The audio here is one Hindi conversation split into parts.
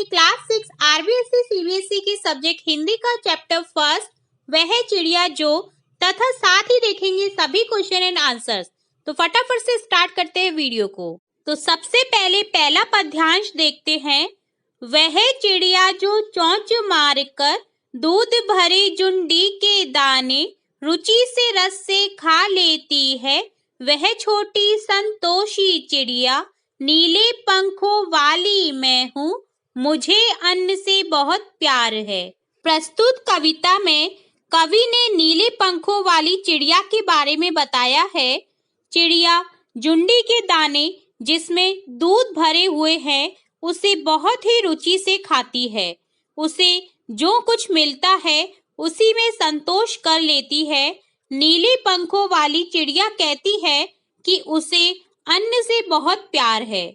क्लास 6 आरबीएसई सीबीएसई की सब्जेक्ट हिंदी का चैप्टर फर्स्ट वह चिड़िया जो तथा साथ ही देखेंगे सभी क्वेश्चन एंड आंसर्स। तो फटाफट से स्टार्ट करते हैं वीडियो को। तो सबसे पहले पहला पद्यांश देखते हैं। वह चिड़िया जो चोंच मारकर दूध भरे जुंडी के दाने रुचि से रस से खा लेती है, वह छोटी संतोषी चिड़िया नीले पंखों वाली मैं हूँ, मुझे अन्न से बहुत प्यार है। प्रस्तुत कविता में कवि ने नीले पंखों वाली चिड़िया के बारे में बताया है। चिड़िया जुंडी के दाने जिसमें दूध भरे हुए हैं उसे बहुत ही रुचि से खाती है। उसे जो कुछ मिलता है उसी में संतोष कर लेती है। नीले पंखों वाली चिड़िया कहती है कि उसे अन्न से बहुत प्यार है।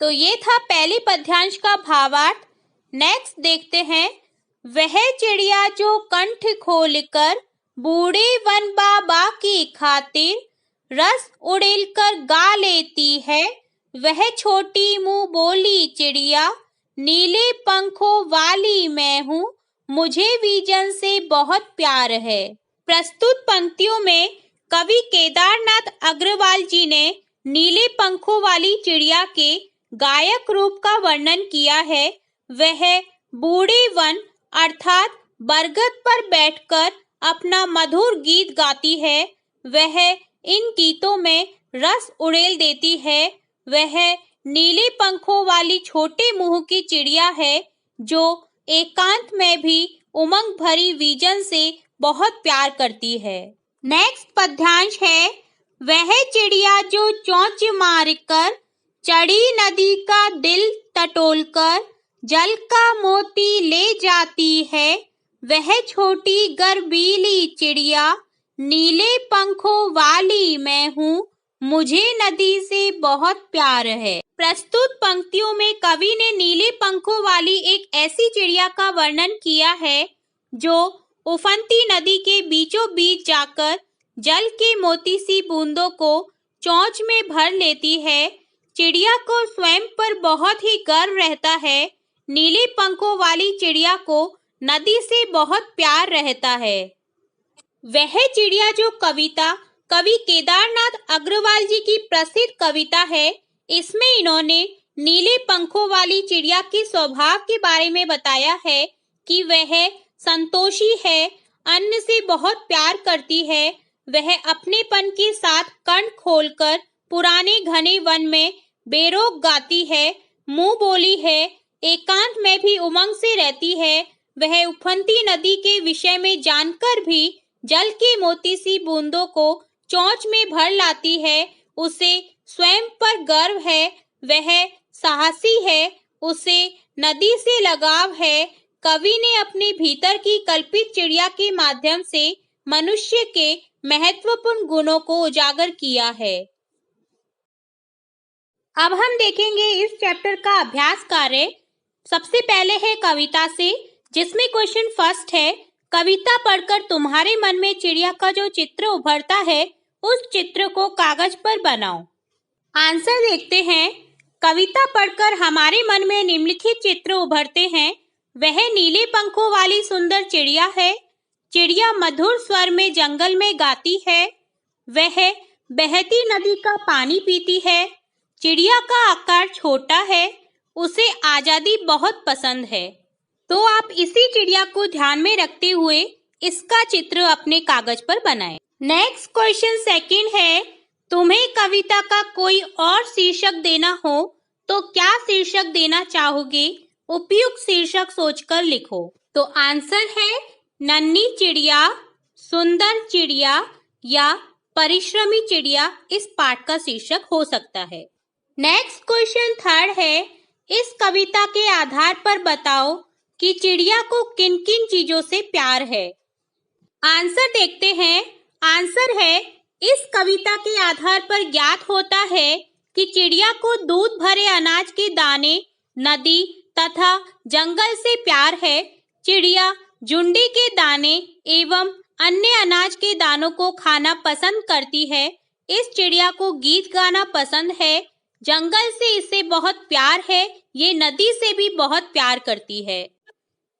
तो ये था पहले पद्यांश का भावार्थ। नेक्स्ट देखते हैं। वह चिड़िया जो कंठ खोलकर बूढ़े वन बाबा की खातिर रस उड़ेलकर गा लेती है, वह छोटी मुंह बोली चिड़िया नीले पंखों वाली मैं हूँ, मुझे विजन से बहुत प्यार है। प्रस्तुत पंक्तियों में कवि केदारनाथ अग्रवाल जी ने नीले पंखों वाली चिड़िया के गायक रूप का वर्णन किया है। वह बूढ़े वन अर्थात बरगद पर बैठकर अपना मधुर गीत गाती है। वह इन गीतों में रस उड़ेल देती है। वह नीले पंखों वाली छोटे मुंह की चिड़िया है जो एकांत में भी उमंग भरी विजन से बहुत प्यार करती है। नेक्स्ट पद्यांश है। वह चिड़िया जो चोंच मारकर चढ़ी नदी का दिल टटोलकर जल का मोती ले जाती है, वह छोटी गर्वीली चिड़िया नीले पंखों वाली मैं हूँ, मुझे नदी से बहुत प्यार है। प्रस्तुत पंक्तियों में कवि ने नीले पंखों वाली एक ऐसी चिड़िया का वर्णन किया है जो उफनती नदी के बीचों बीच जाकर जल के मोती सी बूंदों को चोंच में भर लेती है। चिड़िया को स्वयं पर बहुत ही गर्व रहता है। नीले पंखों वाली चिड़िया को नदी से बहुत प्यार रहता है। वह चिड़िया जो कविता कवि केदारनाथ अग्रवाल जी की प्रसिद्ध कविता है। इसमें इन्होंने नीले पंखों वाली चिड़िया के स्वभाव के बारे में बताया है कि वह संतोषी है, अन्न से बहुत प्यार करती है। वह अपनेपन के साथ कंठ खोलकर पुराने घने वन में बेरोक गाती है, मुंह बोली है, एकांत में भी उमंग से रहती है। वह उफनती नदी के विषय में जानकर भी जल के मोती सी बूंदों को चोंच में भर लाती है। उसे स्वयं पर गर्व है, वह साहसी है, उसे नदी से लगाव है। कवि ने अपने भीतर की कल्पित चिड़िया के माध्यम से मनुष्य के महत्वपूर्ण गुणों को उजागर किया है। अब हम देखेंगे इस चैप्टर का अभ्यास कार्य। सबसे पहले है कविता से, जिसमें क्वेश्चन फर्स्ट है। कविता पढ़कर तुम्हारे मन में चिड़िया का जो चित्र उभरता है उस चित्र को कागज पर बनाओ। आंसर देखते हैं। कविता पढ़कर हमारे मन में निम्नलिखित चित्र उभरते हैं। वह नीले पंखों वाली सुंदर चिड़िया है। चिड़िया मधुर स्वर में जंगल में गाती है। वह बहती नदी का पानी पीती है। चिड़िया का आकार छोटा है, उसे आजादी बहुत पसंद है। तो आप इसी चिड़िया को ध्यान में रखते हुए इसका चित्र अपने कागज पर बनाएं। नेक्स्ट क्वेश्चन सेकंड है। तुम्हें कविता का कोई और शीर्षक देना हो तो क्या शीर्षक देना चाहोगे? उपयुक्त शीर्षक सोचकर लिखो। तो आंसर है नन्ही चिड़िया, सुंदर चिड़िया या परिश्रमी चिड़िया इस पाठ का शीर्षक हो सकता है। नेक्स्ट क्वेश्चन थर्ड है। इस कविता के आधार पर बताओ कि चिड़िया को किन किन चीजों से प्यार है। आंसर देखते हैं। आंसर है, इस कविता के आधार पर ज्ञात होता है कि चिड़िया को दूध भरे अनाज के दाने, नदी तथा जंगल से प्यार है। चिड़िया जुंडी के दाने एवं अन्य अनाज के दानों को खाना पसंद करती है। इस चिड़िया को गीत गाना पसंद है। जंगल से इसे बहुत प्यार है, ये नदी से भी बहुत प्यार करती है।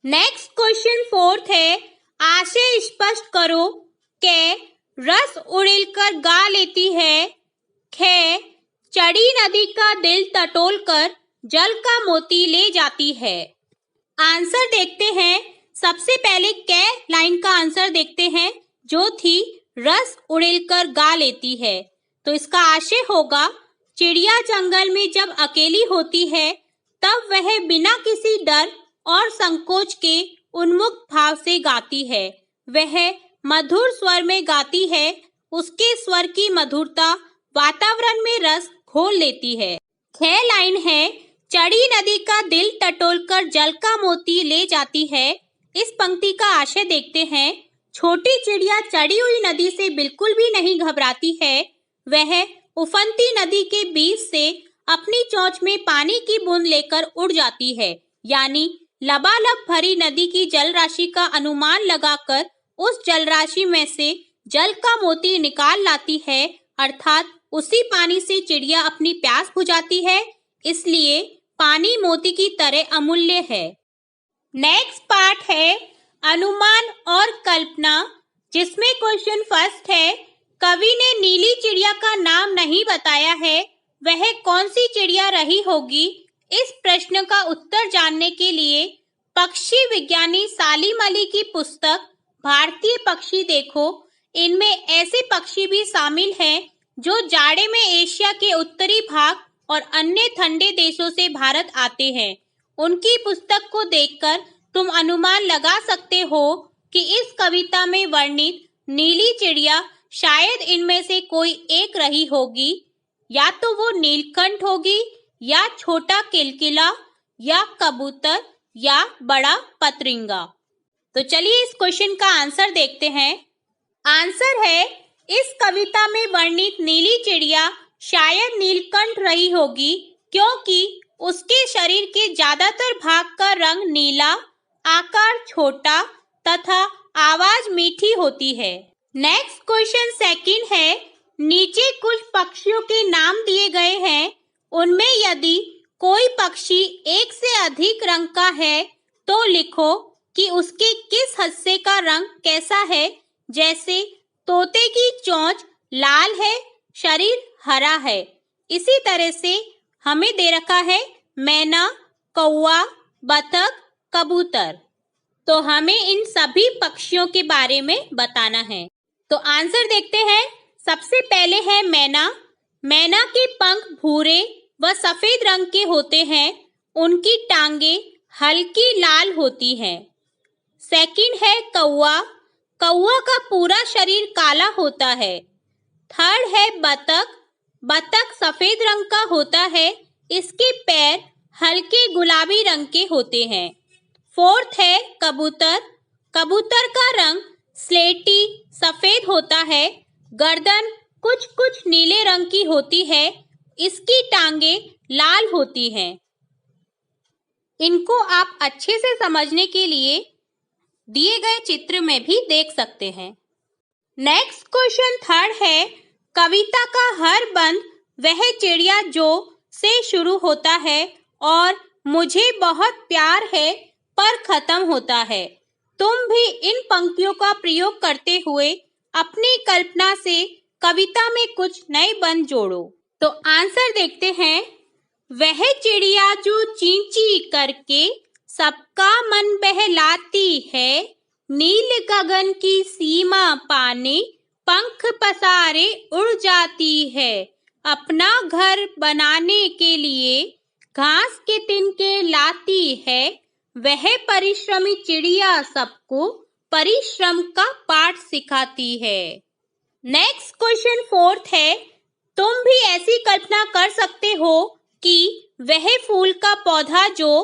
नेक्स्ट क्वेश्चन फोर्थ है, आशय स्पष्ट करो। क, रस उड़ेलकर गा लेती है। ख, चढ़ी नदी का दिल टटोल कर जल का मोती ले जाती है। आंसर देखते हैं। सबसे पहले क लाइन का आंसर देखते हैं, जो थी रस उड़ेलकर गा लेती है। तो इसका आशय होगा, चिड़िया जंगल में जब अकेली होती है तब वह बिना किसी डर और संकोच के उन्मुक्त भाव से गाती है। वह मधुर स्वर में गाती है। उसके स्वर की मधुरता वातावरण में रस घोल लेती है। ख लाइन है, चढ़ी नदी का दिल टटोलकर जल का मोती ले जाती है। इस पंक्ति का आशय देखते हैं। छोटी चिड़िया चढ़ी हुई नदी से बिल्कुल भी नहीं घबराती है। वह उफनती नदी के बीच से अपनी चोंच में पानी की बूंद लेकर उड़ जाती है, यानी लबालब भरी नदी की जल राशि का अनुमान लगाकर उस जल राशि में से जल का मोती निकाल लाती है। अर्थात उसी पानी से चिड़िया अपनी प्यास बुझाती है। इसलिए पानी मोती की तरह अमूल्य है। नेक्स्ट पार्ट है अनुमान और कल्पना, जिसमें क्वेश्चन फर्स्ट है, कवि ने नीली चिड़िया का नाम नहीं बताया है, वह कौन सी चिड़िया रही होगी? इस प्रश्न का उत्तर जानने के लिए पक्षी विज्ञानी सालिम अली की पुस्तक भारतीय पक्षी देखो। इनमें ऐसे पक्षी भी शामिल हैं जो जाड़े में एशिया के उत्तरी भाग और अन्य ठंडे देशों से भारत आते हैं। उनकी पुस्तक को देखकर तुम अनुमान लगा सकते हो कि इस कविता में वर्णित नीली चिड़िया शायद इनमें से कोई एक रही होगी। या तो वो नीलकंठ होगी, या छोटा किलकिला, या कबूतर, या बड़ा पतरिंगा। तो चलिए इस क्वेश्चन का आंसर देखते हैं। आंसर है, इस कविता में वर्णित नीली चिड़िया शायद नीलकंठ रही होगी, क्योंकि उसके शरीर के ज्यादातर भाग का रंग नीला, आकार छोटा तथा आवाज मीठी होती है। नेक्स्ट क्वेश्चन सेकंड है, नीचे कुछ पक्षियों के नाम दिए गए हैं। उनमें यदि कोई पक्षी एक से अधिक रंग का है तो लिखो कि उसके किस हिस्से का रंग कैसा है। जैसे तोते की चोंच लाल है, शरीर हरा है। इसी तरह से हमें दे रखा है मैना, कौवा, बतख, कबूतर। तो हमें इन सभी पक्षियों के बारे में बताना है। तो आंसर देखते हैं। सबसे पहले है मैना। मैना के पंख भूरे व सफेद रंग के होते हैं। उनकी टांगे हल्की लाल होती हैं। सेकंड है कौवा। कौवा का पूरा शरीर काला होता है। थर्ड है बतख। बतख सफेद रंग का होता है। इसके पैर हल्के गुलाबी रंग के होते हैं। फोर्थ है कबूतर। कबूतर का रंग स्लेटी सफेद होता है। गर्दन कुछ कुछ नीले रंग की होती है। इसकी टांगे लाल होती हैं। इनको आप अच्छे से समझने के लिए दिए गए चित्र में भी देख सकते हैं। नेक्स्ट क्वेश्चन थर्ड है, कविता का हर बंद वह चिड़िया जो से शुरू होता है और मुझे बहुत प्यार है पर खत्म होता है। तुम भी इन पंक्तियों का प्रयोग करते हुए अपनी कल्पना से कविता में कुछ नए बंद जोड़ो। तो आंसर देखते हैं। वह चिड़िया जो ची ची करके सबका मन बहलाती है, नील गगन की सीमा पाने पंख पसारे उड़ जाती है। अपना घर बनाने के लिए घास के तिनके लाती है। वह परिश्रमी चिड़िया सबको परिश्रम का पाठ सिखाती है। नेक्स्ट क्वेश्चन फोर्थ है, तुम भी ऐसी कल्पना कर सकते हो कि वह फूल का पौधा जो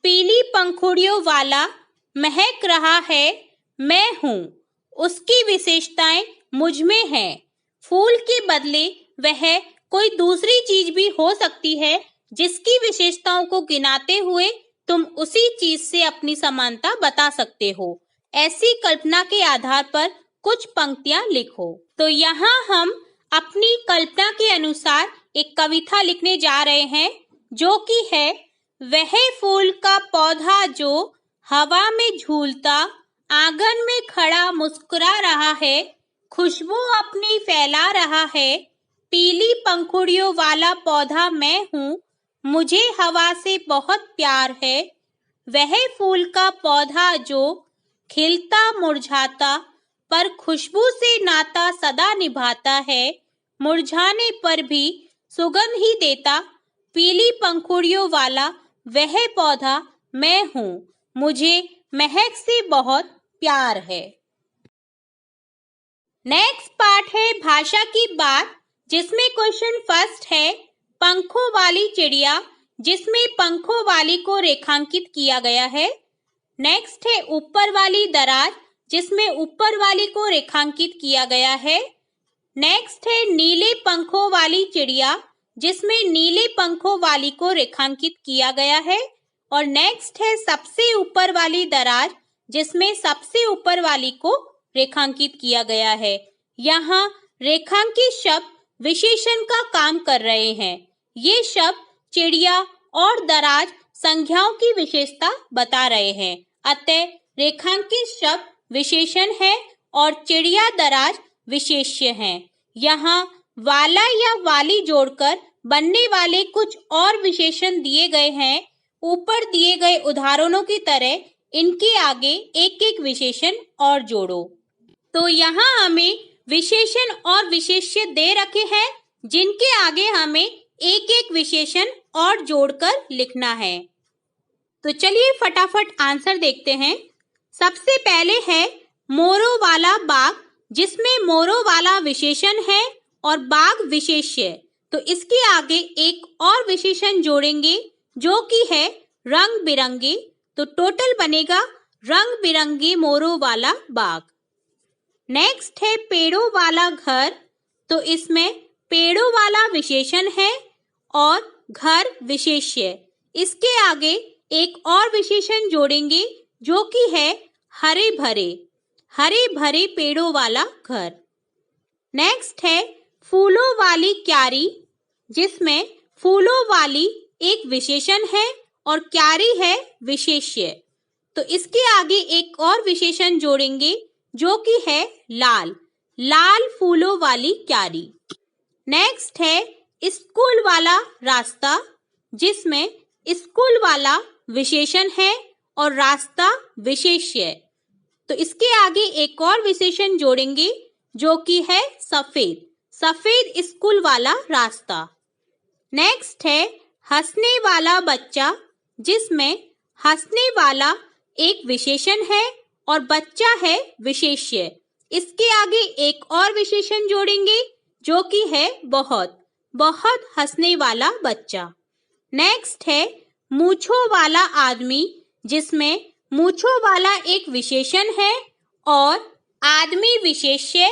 पीली पंखुड़ियों वाला महक रहा है मैं हूँ। उसकी विशेषताएं मुझ में हैं। फूल के बदले वह कोई दूसरी चीज भी हो सकती है, जिसकी विशेषताओं को गिनाते हुए तुम उसी चीज से अपनी समानता बता सकते हो। ऐसी कल्पना के आधार पर कुछ पंक्तियां लिखो। तो यहाँ हम अपनी कल्पना के अनुसार एक कविता लिखने जा रहे हैं, जो कि है वह फूल का पौधा जो हवा में झूलता आंगन में खड़ा मुस्कुरा रहा है, खुशबू अपनी फैला रहा है, पीली पंखुड़ियों वाला पौधा मैं हूँ, मुझे हवा से बहुत प्यार है। वह फूल का पौधा जो खिलता मुरझाता पर खुशबू से नाता सदा निभाता है, मुरझाने पर भी सुगंध ही देता, पीली पंखुड़ियों वाला वह पौधा मैं हूँ, मुझे महक से बहुत प्यार है। नेक्स्ट पार्ट है भाषा की बात, जिसमें क्वेश्चन फर्स्ट है पंखों वाली चिड़िया, जिसमें पंखों वाली को रेखांकित किया गया है। नेक्स्ट है ऊपर वाली दराज, जिसमें ऊपर वाली को रेखांकित किया गया है। नेक्स्ट है नीले पंखों वाली चिड़िया, जिसमें नीले पंखों वाली को रेखांकित किया गया है। और नेक्स्ट है सबसे ऊपर वाली दराज, जिसमें सबसे ऊपर वाली को रेखांकित किया गया है। यहाँ रेखांकित शब्द विशेषण का काम कर रहे हैं। ये शब्द चिड़िया और दराज संज्ञाओं की विशेषता बता रहे हैं। अतः रेखांकित शब्द विशेषण है और चिड़िया दराज विशेष्य हैं। यहाँ वाला या वाली जोड़कर बनने वाले कुछ और विशेषण दिए गए हैं। ऊपर दिए गए उदाहरणों की तरह इनके आगे एक एक विशेषण और जोड़ो। तो यहाँ हमें विशेषण और विशेष्य दे रखे हैं, जिनके आगे हमें एक एक विशेषण और जोड़कर लिखना है। तो चलिए फटाफट आंसर देखते हैं। सबसे पहले है मोरों वाला बाग, जिसमें मोरों वाला विशेषण है और बाग विशेष्य। तो इसके आगे एक और विशेषण जोड़ेंगे, जो कि है रंग बिरंगे। तो टोटल बनेगा रंग बिरंगे मोरों वाला बाग। नेक्स्ट है पेड़ों वाला घर। तो इसमें पेड़ों वाला विशेषण है और घर विशेष्य। इसके आगे एक और विशेषण जोड़ेंगे, जो कि है हरे भरे पेड़ों वाला घर। नेक्स्ट है फूलों वाली क्यारी, जिसमें फूलों वाली एक विशेषण है और क्यारी है विशेष्य। तो इसके आगे एक और विशेषण जोड़ेंगे, जो कि है लाल फूलों वाली क्यारी। नेक्स्ट है स्कूल वाला रास्ता, जिसमें स्कूल वाला विशेषण है और रास्ता विशेष्य। तो इसके आगे एक और विशेषण जोड़ेंगे, जो कि है सफेद स्कूल वाला रास्ता। नेक्स्ट है हंसने वाला बच्चा, जिसमें हंसने वाला एक विशेषण है और बच्चा है विशेष्य। इसके आगे एक और विशेषण जोड़ेंगे, जो कि है बहुत हंसने वाला बच्चा। नेक्स्ट है मूंछों वाला आदमी, जिसमें मूंछों वाला एक विशेषण है और आदमी विशेष्य।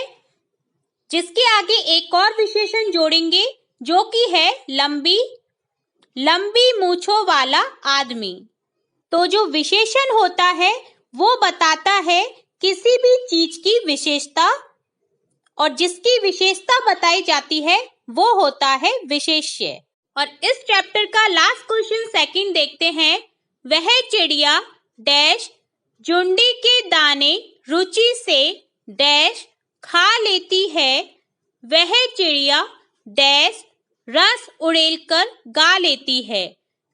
जिसके आगे एक और विशेषण जोड़ेंगे, जो कि है लंबी मूंछों वाला आदमी। तो जो विशेषण होता है वो बताता है किसी भी चीज की विशेषता, और जिसकी विशेषता बताई जाती है वो होता है विशेष्य। और इस चैप्टर का लास्ट क्वेश्चन सेकंड देखते हैं। वह चिड़िया डैश जुंडी के दाने रुचि से डैश खा लेती है। वह चिड़िया डैश रस उड़ेलकर गा लेती है।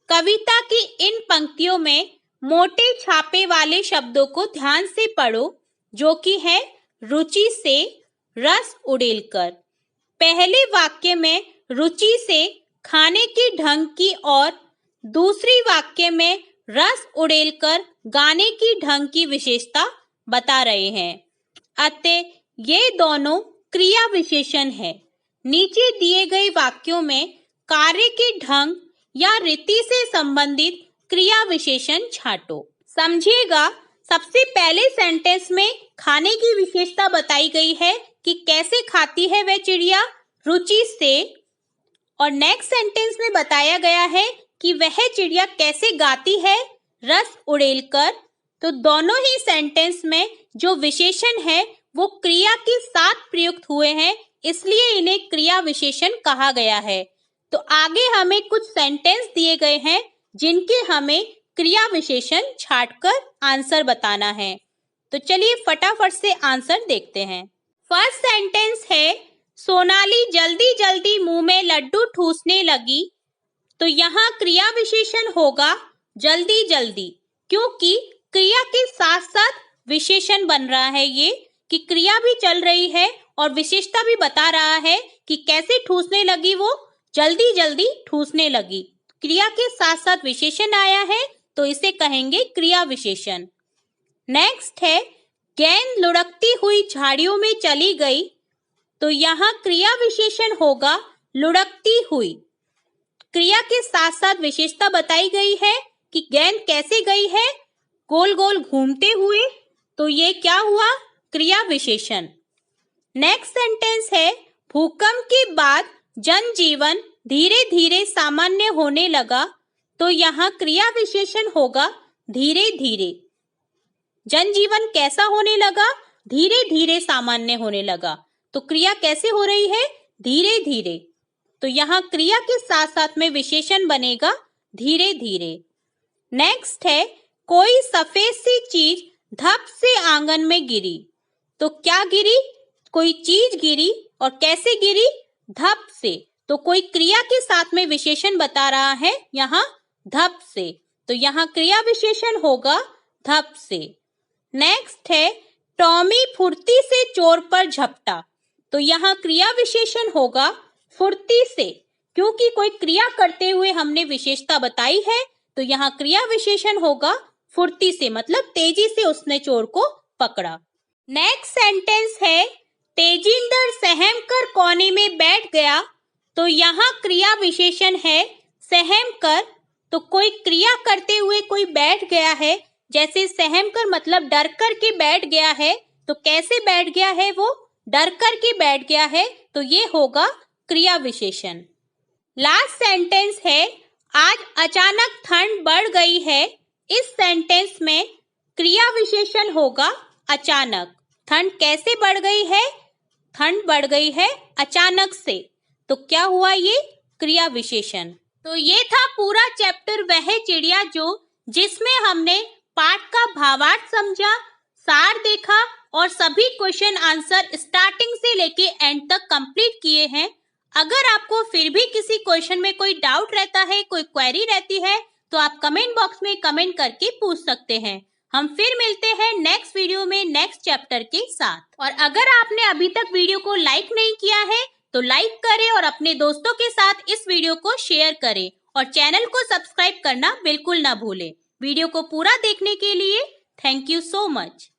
कविता की इन पंक्तियों में मोटे छापे वाले शब्दों को ध्यान से पढ़ो, जो कि है रुचि से रस उड़ेलकर। पहले वाक्य में रुचि से खाने के ढंग की और दूसरी वाक्य में रस उड़ेलकर गाने की ढंग की विशेषता बता रहे हैं। अतः ये दोनों क्रिया विशेषण है। नीचे दिए गए वाक्यों में कार्य के ढंग या रीति से संबंधित क्रिया विशेषण छांटो। समझिएगा, सबसे पहले सेंटेंस में खाने की विशेषता बताई गई है कि कैसे खाती है वह चिड़िया, रुचि से। और नेक्स्ट सेंटेंस में बताया गया है कि वह चिड़िया कैसे गाती है, रस उड़ेलकर। तो दोनों ही सेंटेंस में जो विशेषण है वो क्रिया के साथ प्रयुक्त हुए हैं, इसलिए इन्हें क्रिया विशेषण कहा गया है। तो आगे हमें कुछ सेंटेंस दिए गए हैं जिनके हमें क्रिया विशेषण छांटकर आंसर बताना है। तो चलिए फटाफट से आंसर देखते हैं। फर्स्ट सेंटेंस है, सोनाली जल्दी जल्दी मुंह में लड्डू ठूसने लगी। तो यहाँ क्रिया विशेषण होगा जल्दी जल्दी, क्योंकि क्रिया के साथ साथ विशेषण बन रहा है ये कि क्रिया भी चल रही है और विशेषता भी बता रहा है कि कैसे ठूसने लगी, वो जल्दी जल्दी ठूसने लगी। क्रिया के साथ साथ विशेषण आया है तो इसे कहेंगे क्रिया विशेषण। नेक्स्ट है, गेंद लुढ़कती हुई झाड़ियों में चली गई। तो यहाँ क्रिया विशेषण होगा लुढ़कती हुई। क्रिया के साथ साथ विशेषता बताई गई है कि गेंद कैसे गई है, गोल गोल घूमते हुए। तो ये क्या हुआ, क्रिया विशेषण। नेक्स्ट सेंटेंस है, भूकंप के बाद जनजीवन धीरे धीरे सामान्य होने लगा। तो यहाँ क्रिया विशेषण होगा धीरे धीरे। जनजीवन कैसा होने लगा, धीरे धीरे सामान्य होने लगा। तो क्रिया कैसे हो रही है, धीरे धीरे। तो यहाँ क्रिया के साथ साथ में विशेषण बनेगा धीरे धीरे। नेक्स्ट है, कोई सफेद सी चीज धप से आंगन में गिरी। तो क्या गिरी, कोई चीज गिरी और कैसे गिरी, धप से। तो कोई क्रिया के साथ में विशेषण बता रहा है यहाँ धप से। तो यहाँ क्रिया विशेषण होगा धप से। नेक्स्ट है, टॉमी फुर्ती से चोर पर झपटा। तो यहाँ क्रिया विशेषण होगा फुर्ती से, क्योंकि कोई क्रिया करते हुए हमने विशेषता बताई है। तो यहाँ क्रिया विशेषण होगा फुर्ती से, मतलब तेजी से उसने चोर को पकड़ा। नेक्स्ट सेंटेंस है, तेजिंदर सहम कर कोने में बैठ गया। तो यहाँ क्रिया विशेषण है सहम कर। तो कोई क्रिया करते हुए कोई बैठ गया है, जैसे सहम कर मतलब डर कर के बैठ गया है। तो कैसे बैठ गया है, वो डर कर के बैठ गया है। तो ये होगा क्रिया विशेषण। लास्ट सेंटेंस है, आज अचानक ठंड बढ़ गई है। इस सेंटेंस में क्रिया विशेषण होगा अचानक। ठंड कैसे बढ़ गई है, ठंड बढ़ गई है अचानक से। तो क्या हुआ, ये क्रिया विशेषण। तो ये था पूरा चैप्टर वह चिड़िया जो, जिसमें हमने पाठ का भावार्थ समझा, सार देखा और सभी क्वेश्चन आंसर स्टार्टिंग से लेके एंड तक कंप्लीट किए हैं। अगर आपको फिर भी किसी क्वेश्चन में कोई डाउट रहता है, कोई क्वेरी रहती है, तो आप कमेंट बॉक्स में कमेंट करके पूछ सकते हैं। हम फिर मिलते हैं नेक्स्ट वीडियो में नेक्स्ट चैप्टर के साथ। और अगर आपने अभी तक वीडियो को लाइक नहीं किया है तो लाइक करें और अपने दोस्तों के साथ इस वीडियो को शेयर करें और चैनल को सब्सक्राइब करना बिल्कुल ना भूलें। वीडियो को पूरा देखने के लिए थैंक यू सो मच।